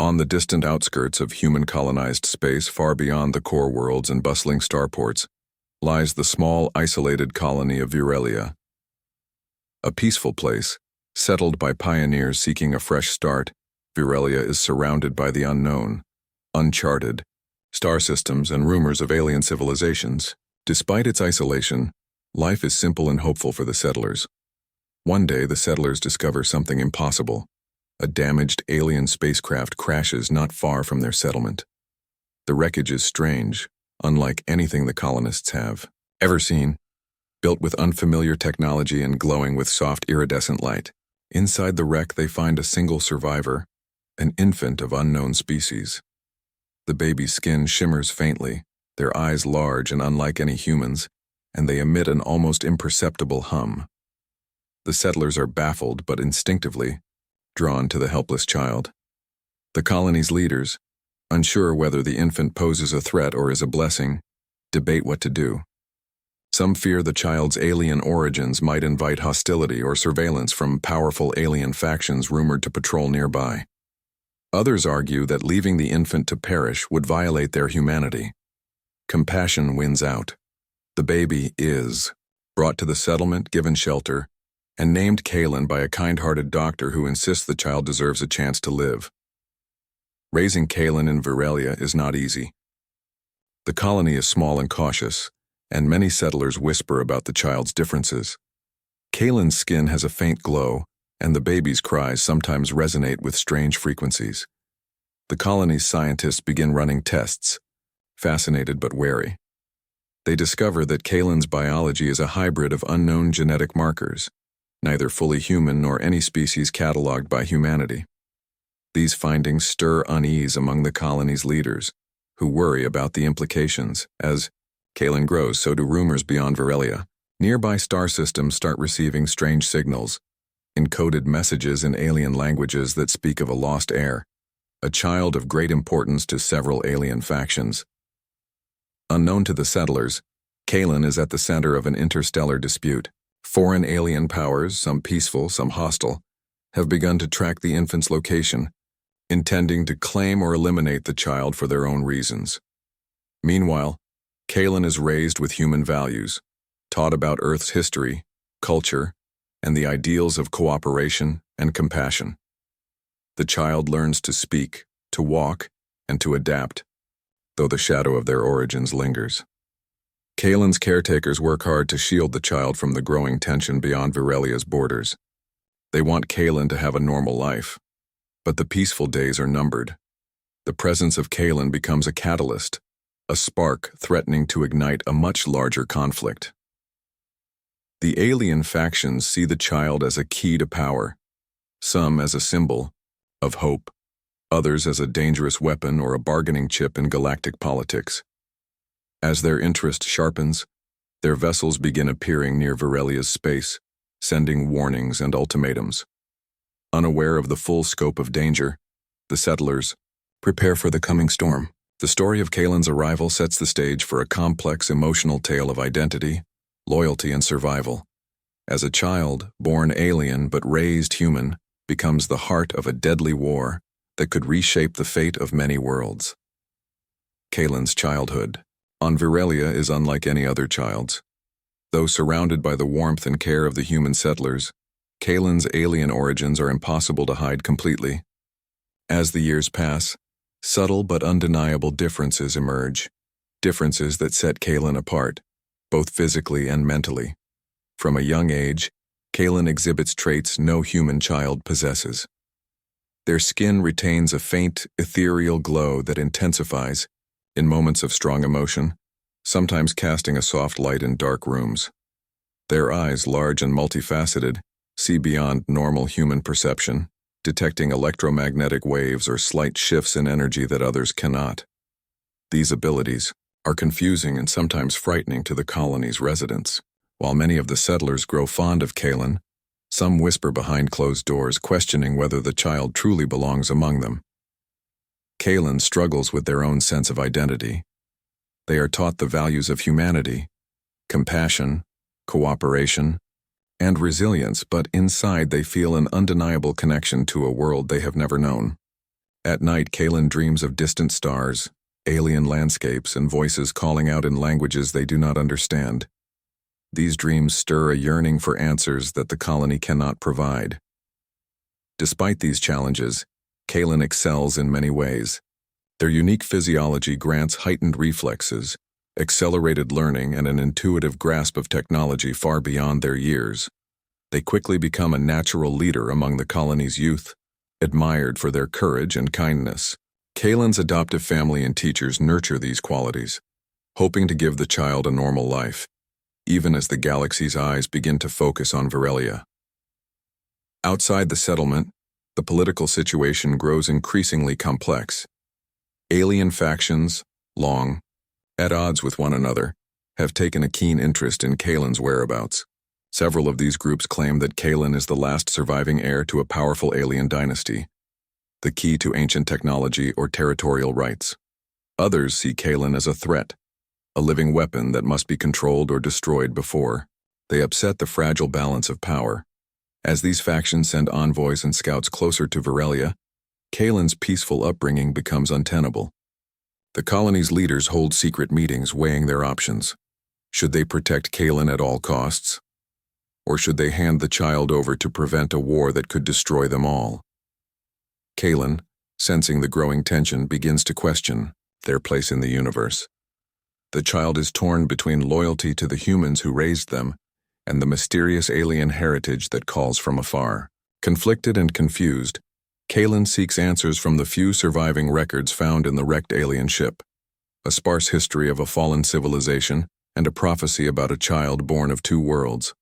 On the distant outskirts of human-colonized space far beyond the core worlds and bustling starports, lies the small, isolated colony of Virelia. A peaceful place, settled by pioneers seeking a fresh start, Virelia is surrounded by the unknown, uncharted, star systems and rumors of alien civilizations. Despite its isolation, life is simple and hopeful for the settlers. One day, the settlers discover something impossible. A damaged alien spacecraft crashes not far from their settlement. The wreckage is strange, unlike anything the colonists have ever seen. Built with unfamiliar technology and glowing with soft iridescent light. Inside the wreck, they find a single survivor, an infant of unknown species. The baby's skin shimmers faintly, their eyes large and unlike any humans, and they emit an almost imperceptible hum. The settlers are baffled but instinctively drawn to the helpless child. The colony's leaders, unsure whether the infant poses a threat or is a blessing, debate what to do. Some fear the child's alien origins might invite hostility or surveillance from powerful alien factions rumored to patrol nearby. Others argue that leaving the infant to perish would violate their humanity. Compassion wins out. The baby is brought to the settlement, given shelter, and named Kalen by a kind-hearted doctor who insists the child deserves a chance to live. Raising Kalen in Virelia is not easy. The colony is small and cautious, and many settlers whisper about the child's differences. Kalen's skin has a faint glow, and the baby's cries sometimes resonate with strange frequencies. The colony's scientists begin running tests, fascinated but wary. They discover that Kalen's biology is a hybrid of unknown genetic markers, neither fully human nor any species catalogued by humanity. These findings stir unease among the colony's leaders, who worry about the implications. As Kalen grows, so do rumors beyond Virelia. Nearby star systems start receiving strange signals, encoded messages in alien languages that speak of a lost heir, a child of great importance to several alien factions. Unknown to the settlers, Kalen is at the center of an interstellar dispute. Foreign alien powers, some peaceful, some hostile, have begun to track the infant's location, intending to claim or eliminate the child for their own reasons. Meanwhile, Kalen is raised with human values, taught about Earth's history, culture, and the ideals of cooperation and compassion. The child learns to speak, to walk, and to adapt, though the shadow of their origins lingers. Kalen's caretakers work hard to shield the child from the growing tension beyond Virelia's borders. They want Kalen to have a normal life, but the peaceful days are numbered. The presence of Kalen becomes a catalyst, a spark threatening to ignite a much larger conflict. The alien factions see the child as a key to power, some as a symbol of hope, others as a dangerous weapon or a bargaining chip in galactic politics. As their interest sharpens, their vessels begin appearing near Virelia's space, sending warnings and ultimatums. Unaware of the full scope of danger, the settlers prepare for the coming storm. The story of Kalen's arrival sets the stage for a complex emotional tale of identity, loyalty, and survival. As a child, born alien but raised human, becomes the heart of a deadly war that could reshape the fate of many worlds. Kalen's childhood on Virelia is unlike any other child's. Though surrounded by the warmth and care of the human settlers, Kalen's alien origins are impossible to hide completely. As the years pass, subtle but undeniable differences emerge, differences that set Kalen apart, both physically and mentally. From a young age, Kalen exhibits traits no human child possesses. Their skin retains a faint, ethereal glow that intensifies in moments of strong emotion, sometimes casting a soft light in dark rooms. Their eyes, large and multifaceted, see beyond normal human perception, detecting electromagnetic waves or slight shifts in energy that others cannot. These abilities are confusing and sometimes frightening to the colony's residents. While many of the settlers grow fond of Kalen, some whisper behind closed doors, questioning whether the child truly belongs among them. Kalen struggles with their own sense of identity. They are taught the values of humanity, compassion, cooperation, and resilience, but inside they feel an undeniable connection to a world they have never known. At night, Kalen dreams of distant stars, alien landscapes, and voices calling out in languages they do not understand. These dreams stir a yearning for answers that the colony cannot provide. Despite these challenges, Kalen excels in many ways. Their unique physiology grants heightened reflexes, accelerated learning, and an intuitive grasp of technology far beyond their years. They quickly become a natural leader among the colony's youth, admired for their courage and kindness. Kalen's adoptive family and teachers nurture these qualities, hoping to give the child a normal life, even as the galaxy's eyes begin to focus on Virelia. Outside the settlement, the political situation grows increasingly complex. Alien factions, long at odds with one another, have taken a keen interest in Kalen's whereabouts. Several of these groups claim that Kalen is the last surviving heir to a powerful alien dynasty, the key to ancient technology or territorial rights. Others see Kalen as a threat, a living weapon that must be controlled or destroyed before they upset the fragile balance of power. As these factions send envoys and scouts closer to Virelia, Kalen's peaceful upbringing becomes untenable. The colony's leaders hold secret meetings weighing their options. Should they protect Kalen at all costs? Or should they hand the child over to prevent a war that could destroy them all? Kalen, sensing the growing tension, begins to question their place in the universe. The child is torn between loyalty to the humans who raised them and the mysterious alien heritage that calls from afar. Conflicted and confused, Kalen seeks answers from the few surviving records found in the wrecked alien ship, a sparse history of a fallen civilization and a prophecy about a child born of two worlds.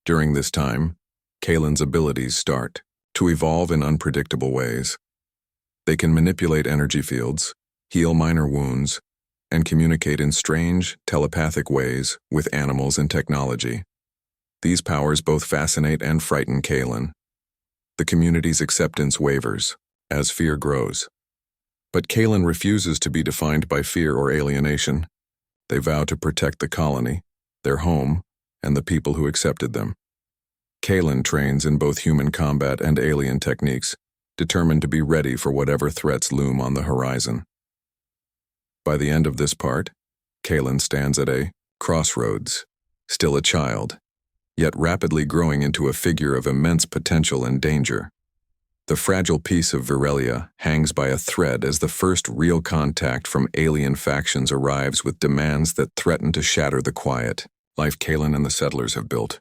During this time, Kalen's abilities start to evolve in unpredictable ways. They can manipulate energy fields, heal minor wounds, and communicate in strange, telepathic ways with animals and technology. These powers both fascinate and frighten Kalen. The community's acceptance wavers as fear grows. But Kalen refuses to be defined by fear or alienation. They vow to protect the colony, their home, and the people who accepted them. Kalen trains in both human combat and alien techniques, determined to be ready for whatever threats loom on the horizon. By the end of this part, Kalen stands at a crossroads, still a child, yet rapidly growing into a figure of immense potential and danger. The fragile peace of Virelia hangs by a thread as the first real contact from alien factions arrives with demands that threaten to shatter the quiet life Kalen and the settlers have built.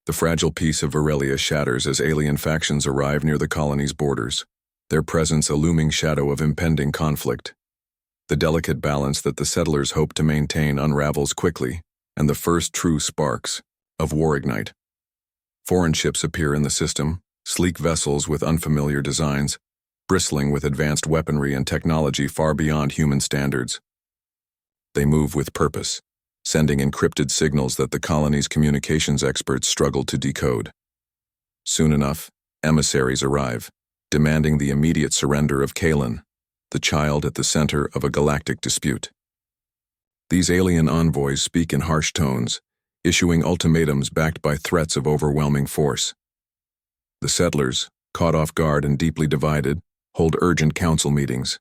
The fragile peace of Virelia shatters as alien factions arrive near the colony's borders, their presence a looming shadow of impending conflict. The delicate balance that the settlers hope to maintain unravels quickly, and the first true sparks of war ignite. Foreign ships appear in the system, sleek vessels with unfamiliar designs, bristling with advanced weaponry and technology far beyond human standards. They move with purpose, sending encrypted signals that the colony's communications experts struggle to decode. Soon enough, emissaries arrive, demanding the immediate surrender of Kalen, the child at the center of a galactic dispute. These alien envoys speak in harsh tones, issuing ultimatums backed by threats of overwhelming force. The settlers, caught off guard and deeply divided, hold urgent council meetings.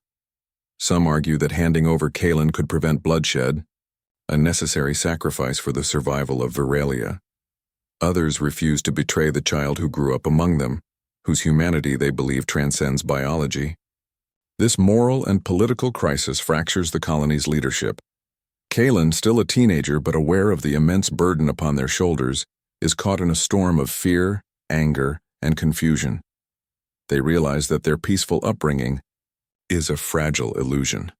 Some argue that handing over Kalen could prevent bloodshed, a necessary sacrifice for the survival of Virelia. Others refuse to betray the child who grew up among them, whose humanity they believe transcends biology. This moral and political crisis fractures the colony's leadership. Kalen, still a teenager but aware of the immense burden upon their shoulders, is caught in a storm of fear, anger, and confusion. They realize that their peaceful upbringing is a fragile illusion.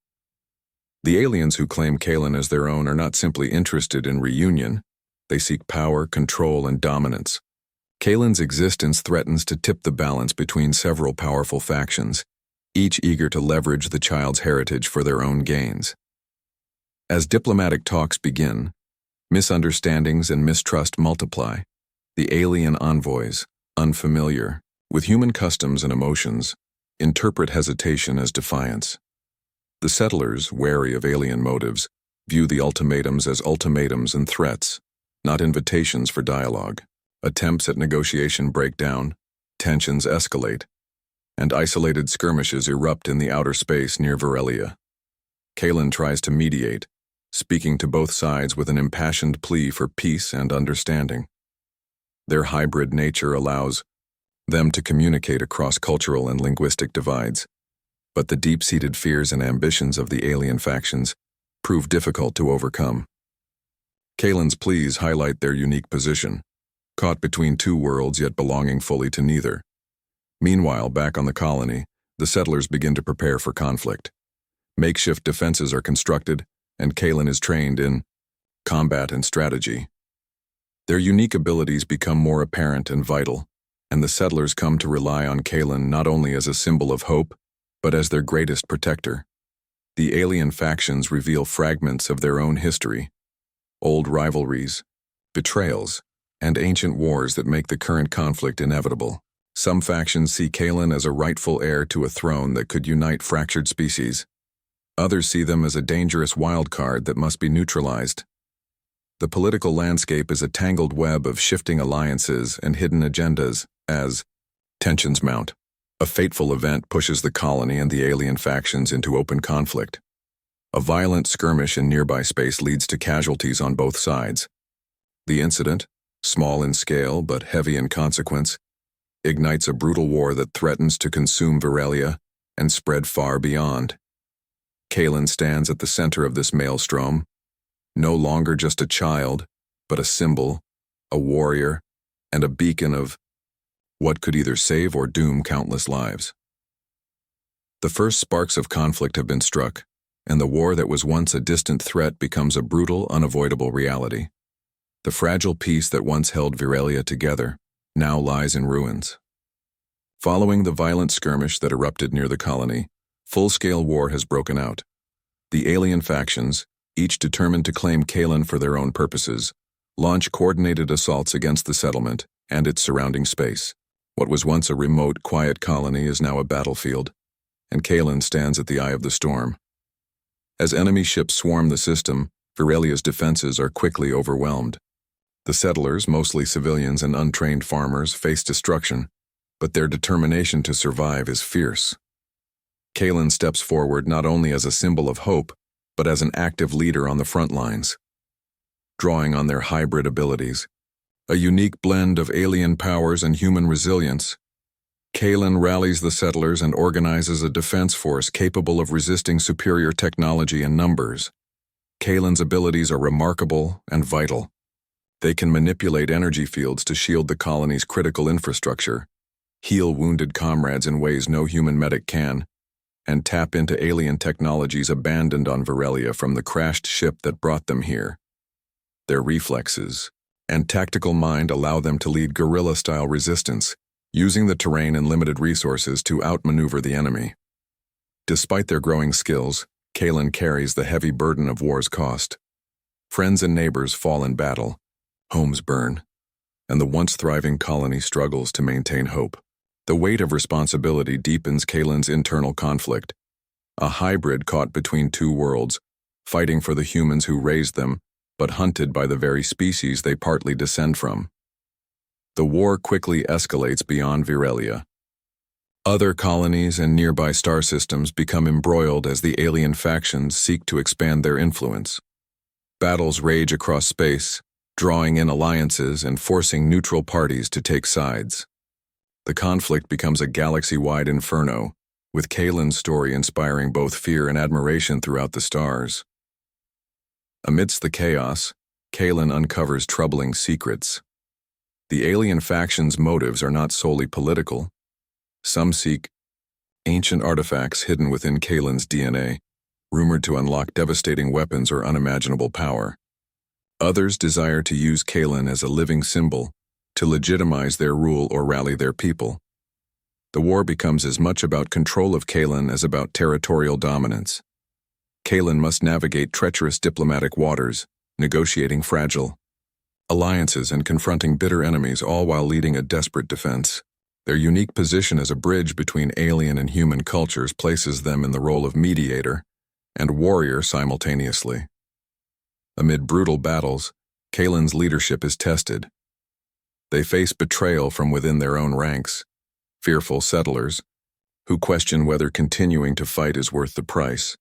The aliens who claim Kalen as their own are not simply interested in reunion. They seek power, control, and dominance. Kalen's existence threatens to tip the balance between several powerful factions, each eager to leverage the child's heritage for their own gains. As diplomatic talks begin, misunderstandings and mistrust multiply. The alien envoys, unfamiliar with human customs and emotions, interpret hesitation as defiance. The settlers, wary of alien motives, view the ultimatums as ultimatums and threats, not invitations for dialogue. Attempts at negotiation break down, tensions escalate, and isolated skirmishes erupt in the outer space near Virelia. Kalen tries to mediate, speaking to both sides with an impassioned plea for peace and understanding. Their hybrid nature allows them to communicate across cultural and linguistic divides, but the deep-seated fears and ambitions of the alien factions prove difficult to overcome. Kalen's pleas highlight their unique position, caught between two worlds yet belonging fully to neither. Meanwhile, back on the colony, the settlers begin to prepare for conflict. Makeshift defenses are constructed, and Kalen is trained in combat and strategy. Their unique abilities become more apparent and vital, and the settlers come to rely on Kalen not only as a symbol of hope, but as their greatest protector. The alien factions reveal fragments of their own history, old rivalries, betrayals, and ancient wars that make the current conflict inevitable. Some factions see Kalen as a rightful heir to a throne that could unite fractured species. Others see them as a dangerous wild card that must be neutralized. The political landscape is a tangled web of shifting alliances and hidden agendas as tensions mount. A fateful event pushes the colony and the alien factions into open conflict. A violent skirmish in nearby space leads to casualties on both sides. The incident, small in scale but heavy in consequence, ignites a brutal war that threatens to consume Virelia and spread far beyond. Kalen stands at the center of this maelstrom, no longer just a child, but a symbol, a warrior, and a beacon of what could either save or doom countless lives. The first sparks of conflict have been struck, and the war that was once a distant threat becomes a brutal, unavoidable reality. The fragile peace that once held Virelia together now lies in ruins. Following the violent skirmish that erupted near the colony, full-scale war has broken out. The alien factions, each determined to claim Kalen for their own purposes, launch coordinated assaults against the settlement and its surrounding space. What was once a remote, quiet colony is now a battlefield, and Kalen stands at the eye of the storm. As enemy ships swarm the system, Virelia's defenses are quickly overwhelmed. The settlers, mostly civilians and untrained farmers, face destruction, but their determination to survive is fierce. Kalen steps forward not only as a symbol of hope, but as an active leader on the front lines. Drawing on their hybrid abilities, a unique blend of alien powers and human resilience, Kalen rallies the settlers and organizes a defense force capable of resisting superior technology and numbers. Kalen's abilities are remarkable and vital. They can manipulate energy fields to shield the colony's critical infrastructure, heal wounded comrades in ways no human medic can, and tap into alien technologies abandoned on Virelia from the crashed ship that brought them here. Their reflexes and tactical mind allow them to lead guerrilla-style resistance, using the terrain and limited resources to outmaneuver the enemy. Despite their growing skills, Kalen carries the heavy burden of war's cost. Friends and neighbors fall in battle, homes burn, and the once thriving colony struggles to maintain hope. The weight of responsibility deepens Kalen's internal conflict, a hybrid caught between two worlds, fighting for the humans who raised them, but hunted by the very species they partly descend from. The war quickly escalates beyond Virelia. Other colonies and nearby star systems become embroiled as the alien factions seek to expand their influence. Battles rage across space, drawing in alliances and forcing neutral parties to take sides. The conflict becomes a galaxy-wide inferno, with Kalen's story inspiring both fear and admiration throughout the stars. Amidst the chaos, Kalen uncovers troubling secrets. The alien factions' motives are not solely political. Some seek ancient artifacts hidden within Kalen's DNA, rumored to unlock devastating weapons or unimaginable power. Others desire to use Kalen as a living symbol, to legitimize their rule or rally their people. The war becomes as much about control of Kalen as about territorial dominance. Kalen must navigate treacherous diplomatic waters, negotiating fragile alliances and confronting bitter enemies, all while leading a desperate defense. Their unique position as a bridge between alien and human cultures places them in the role of mediator and warrior simultaneously. Amid brutal battles, Kalen's leadership is tested. They face betrayal from within their own ranks, fearful settlers, who question whether continuing to fight is worth the price,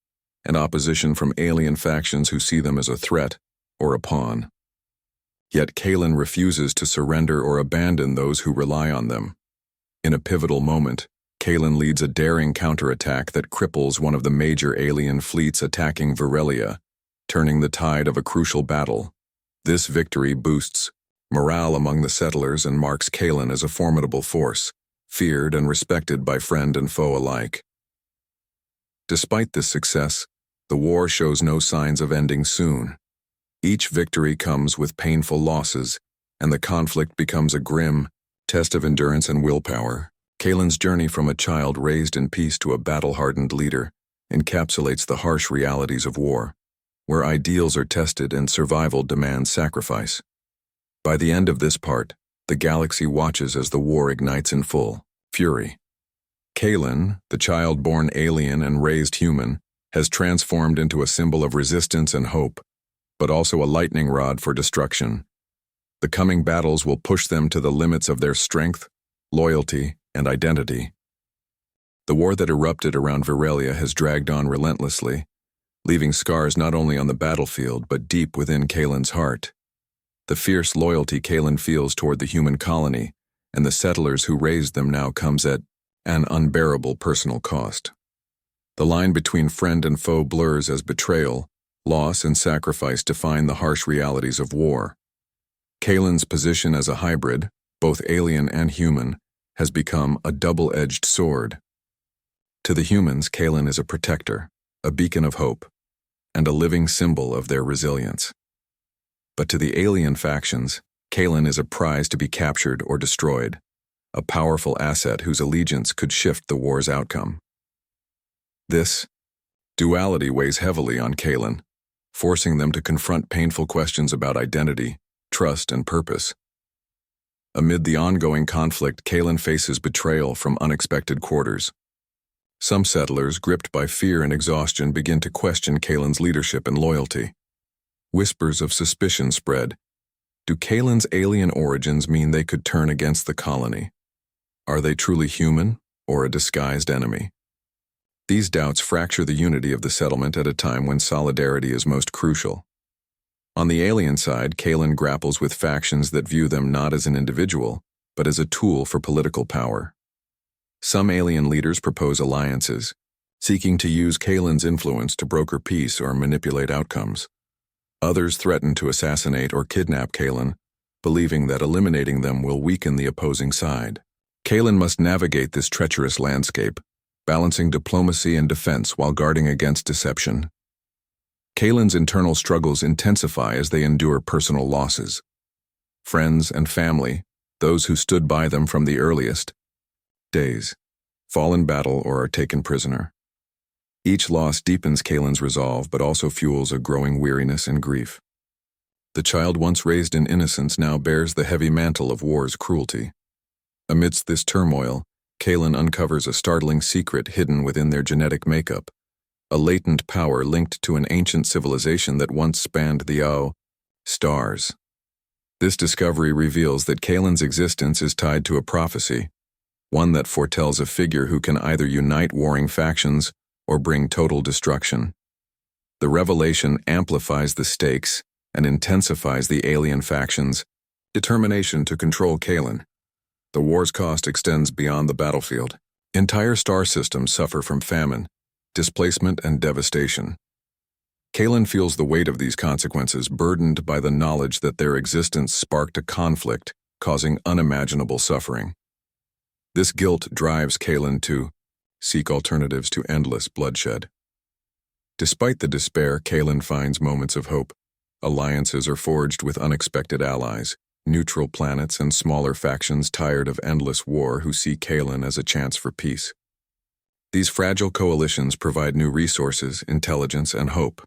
and opposition from alien factions who see them as a threat or a pawn. Yet Kalen refuses to surrender or abandon those who rely on them. In a pivotal moment, Kalen leads a daring counterattack that cripples one of the major alien fleets attacking Virelia, turning the tide of a crucial battle. This victory boosts morale among the settlers and marks Kalen as a formidable force, feared and respected by friend and foe alike. Despite this success, the war shows no signs of ending soon. Each victory comes with painful losses, and the conflict becomes a grim test of endurance and willpower. Kalen's journey from a child raised in peace to a battle-hardened leader encapsulates the harsh realities of war, where ideals are tested and survival demands sacrifice. By the end of this part, the galaxy watches as the war ignites in full fury. Kalen, the child-born alien and raised human, has transformed into a symbol of resistance and hope, but also a lightning rod for destruction. The coming battles will push them to the limits of their strength, loyalty, and identity. The war that erupted around Virelia has dragged on relentlessly, leaving scars not only on the battlefield but deep within Kalen's heart. The fierce loyalty Kalen feels toward the human colony and the settlers who raised them now comes at an unbearable personal cost. The line between friend and foe blurs as betrayal, loss, and sacrifice define the harsh realities of war. Kalen's position as a hybrid, both alien and human, has become a double-edged sword. To the humans, Kalen is a protector, a beacon of hope, and a living symbol of their resilience. But to the alien factions, Kalen is a prize to be captured or destroyed, a powerful asset whose allegiance could shift the war's outcome. This duality weighs heavily on Kalen, forcing them to confront painful questions about identity, trust, and purpose. Amid the ongoing conflict, Kalen faces betrayal from unexpected quarters. Some settlers, gripped by fear and exhaustion, begin to question Kalen's leadership and loyalty. Whispers of suspicion spread. Do Kalen's alien origins mean they could turn against the colony? Are they truly human or a disguised enemy? These doubts fracture the unity of the settlement at a time when solidarity is most crucial. On the alien side, Kalen grapples with factions that view them not as an individual, but as a tool for political power. Some alien leaders propose alliances, seeking to use Kalen's influence to broker peace or manipulate outcomes. Others threaten to assassinate or kidnap Kalen, believing that eliminating them will weaken the opposing side. Kalen must navigate this treacherous landscape, balancing diplomacy and defense while guarding against deception. Kalen's internal struggles intensify as they endure personal losses. Friends and family, those who stood by them from the earliest days, fall in battle or are taken prisoner. Each loss deepens Kalen's resolve but also fuels a growing weariness and grief. The child once raised in innocence now bears the heavy mantle of war's cruelty. Amidst this turmoil, Kalen uncovers a startling secret hidden within their genetic makeup, a latent power linked to an ancient civilization that once spanned the stars. This discovery reveals that Kalen's existence is tied to a prophecy, one that foretells a figure who can either unite warring factions or bring total destruction. The revelation amplifies the stakes and intensifies the alien factions' determination to control Kalen. The war's cost extends beyond the battlefield. Entire star systems suffer from famine, displacement, and devastation. Kalen feels the weight of these consequences, burdened by the knowledge that their existence sparked a conflict, causing unimaginable suffering. This guilt drives Kalen to seek alternatives to endless bloodshed. Despite the despair, Kalen finds moments of hope. Alliances are forged with unexpected allies, neutral planets and smaller factions tired of endless war who see Kalen as a chance for peace. These fragile coalitions provide new resources, intelligence, and hope,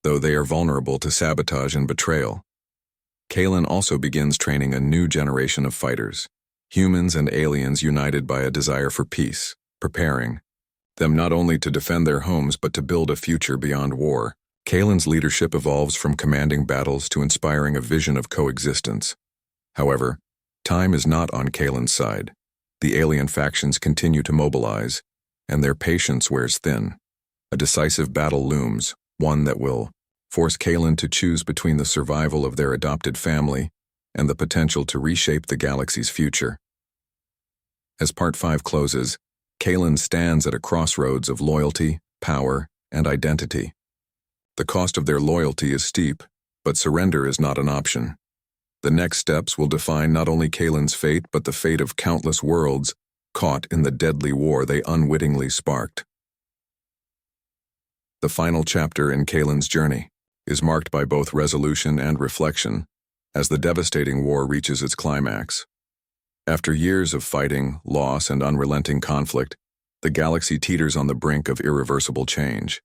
though they are vulnerable to sabotage and betrayal. Kalen also begins training a new generation of fighters, humans and aliens united by a desire for peace, preparing them not only to defend their homes but to build a future beyond war. Kalen's leadership evolves from commanding battles to inspiring a vision of coexistence. However, time is not on Kalen's side. The alien factions continue to mobilize, and their patience wears thin. A decisive battle looms, one that will force Kalen to choose between the survival of their adopted family and the potential to reshape the galaxy's future. As Part 5 closes, Kalen stands at a crossroads of loyalty, power, and identity. The cost of their loyalty is steep, but surrender is not an option. The next steps will define not only Kalen's fate but the fate of countless worlds caught in the deadly war they unwittingly sparked. The final chapter in Kalen's journey is marked by both resolution and reflection as the devastating war reaches its climax. After years of fighting, loss, and unrelenting conflict, the galaxy teeters on the brink of irreversible change.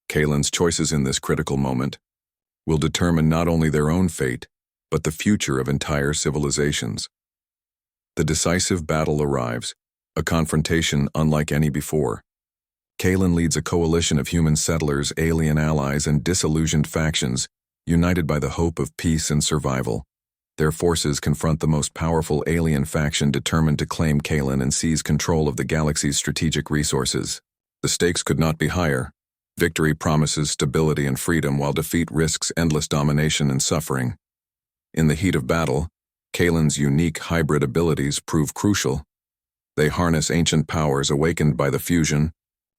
Kalen's choices in this critical moment will determine not only their own fate, but the future of entire civilizations. The decisive battle arrives, a confrontation unlike any before. Kalen leads a coalition of human settlers, alien allies, and disillusioned factions, united by the hope of peace and survival. Their forces confront the most powerful alien faction determined to claim Kalen and seize control of the galaxy's strategic resources. The stakes could not be higher. Victory promises stability and freedom, while defeat risks endless domination and suffering. In the heat of battle, Kalen's unique hybrid abilities prove crucial. They harness ancient powers awakened by the fusion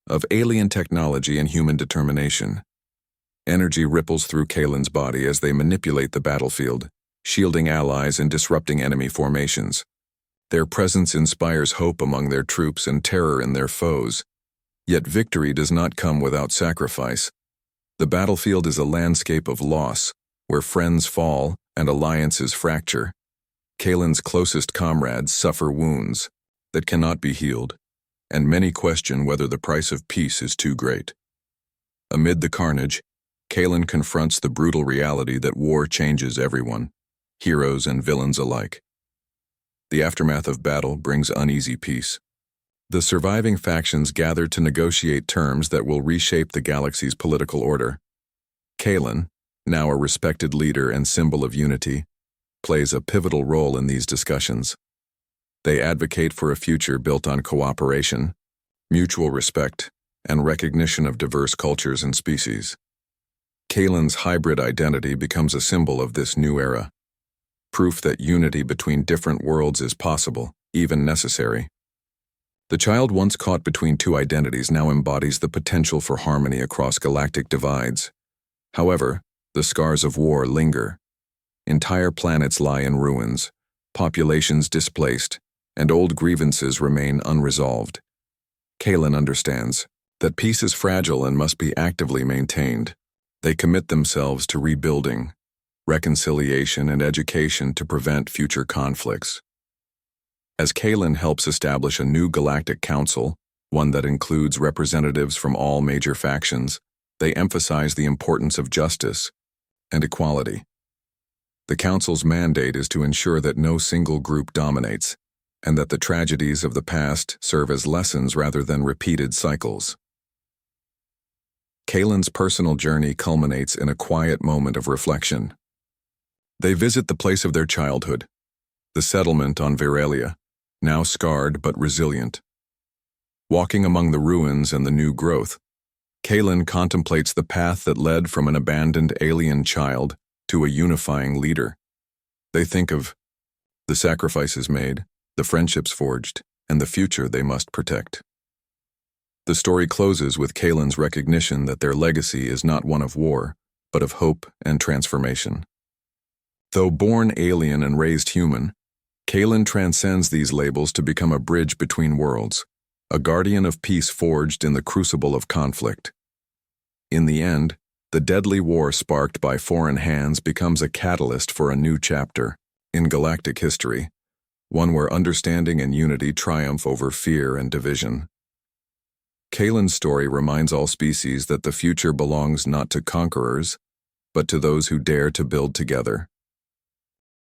of alien technology and human determination. Energy ripples through Kalen's body as they manipulate the battlefield, shielding allies and disrupting enemy formations. Their presence inspires hope among their troops and terror in their foes. Yet victory does not come without sacrifice. The battlefield is a landscape of loss, where friends fall and alliances fracture. Kalen's closest comrades suffer wounds that cannot be healed, and many question whether the price of peace is too great. Amid the carnage, Kalen confronts the brutal reality that war changes everyone, heroes and villains alike. The aftermath of battle brings uneasy peace. The surviving factions gather to negotiate terms that will reshape the galaxy's political order. Kalen, now a respected leader and symbol of unity, plays a pivotal role in these discussions. They advocate for a future built on cooperation, mutual respect, and recognition of diverse cultures and species. Kalen's hybrid identity becomes a symbol of this new era, proof that unity between different worlds is possible, even necessary. The child once caught between two identities now embodies the potential for harmony across galactic divides. However, the scars of war linger. Entire planets lie in ruins, populations displaced, and old grievances remain unresolved. Kalen understands that peace is fragile and must be actively maintained. They commit themselves to rebuilding, reconciliation, and education to prevent future conflicts. As Kalen helps establish a new galactic council, one that includes representatives from all major factions, they emphasize the importance of justice and equality. The council's mandate is to ensure that no single group dominates, and that the tragedies of the past serve as lessons rather than repeated cycles. Kalen's personal journey culminates in a quiet moment of reflection. They visit the place of their childhood, the settlement on Viralia, now scarred but resilient. Walking among the ruins and the new growth, Kalen contemplates the path that led from an abandoned alien child to a unifying leader. They think of the sacrifices made, the friendships forged, and the future they must protect. The story closes with Kalen's recognition that their legacy is not one of war, but of hope and transformation. Though born alien and raised human, Kalen transcends these labels to become a bridge between worlds, a guardian of peace forged in the crucible of conflict. In the end, the deadly war sparked by foreign hands becomes a catalyst for a new chapter in galactic history, one where understanding and unity triumph over fear and division. Kalen's story reminds all species that the future belongs not to conquerors, but to those who dare to build together.